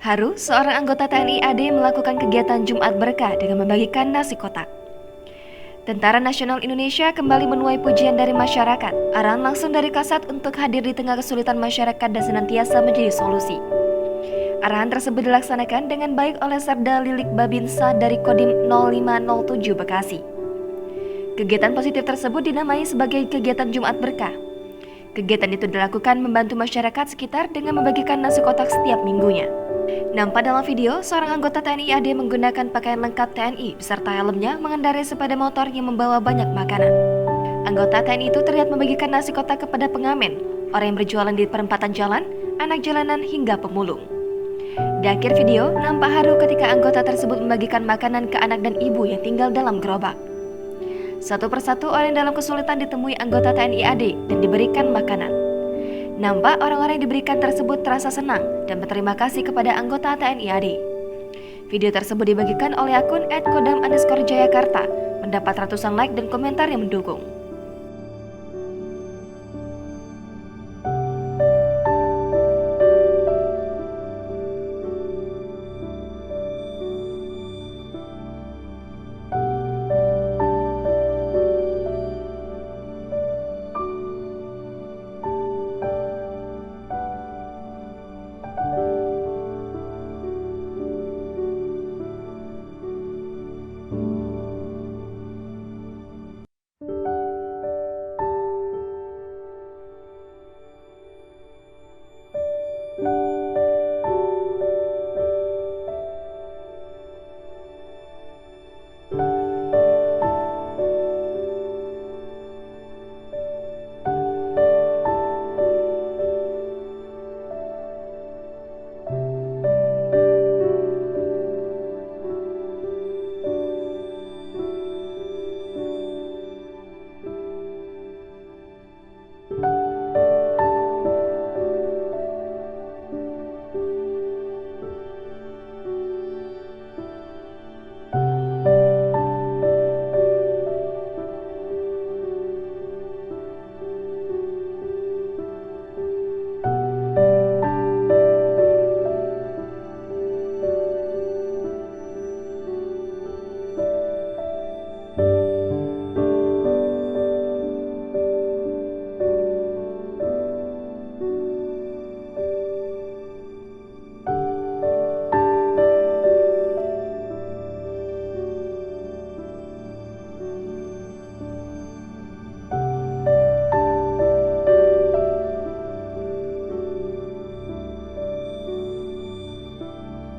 Haru, seorang anggota TNI AD melakukan kegiatan Jumat Berkah dengan membagikan nasi kotak. Tentara Nasional Indonesia kembali menuai pujian dari masyarakat. Arahan langsung dari Kasat untuk hadir di tengah kesulitan masyarakat dan senantiasa menjadi solusi. Arahan tersebut dilaksanakan dengan baik oleh Serda Lilik Babinsa dari Kodim 0507 Bekasi. Kegiatan positif tersebut dinamai sebagai kegiatan Jumat Berkah. Kegiatan itu dilakukan membantu masyarakat sekitar dengan membagikan nasi kotak setiap minggunya. Nampak dalam video, seorang anggota TNI AD menggunakan pakaian lengkap TNI beserta helmnya mengendarai sepeda motor yang membawa banyak makanan. Anggota TNI itu terlihat membagikan nasi kotak kepada pengamen, orang yang berjualan di perempatan jalan, anak jalanan hingga pemulung. Di akhir video, nampak haru ketika anggota tersebut membagikan makanan ke anak dan ibu yang tinggal dalam gerobak. Satu persatu orang dalam kesulitan ditemui anggota TNI AD dan diberikan makanan. Nampak orang-orang yang diberikan tersebut terasa senang dan berterima kasih kepada anggota TNI AD. Video tersebut dibagikan oleh akun @kodam_jayakarta, mendapat ratusan like dan komentar yang mendukung.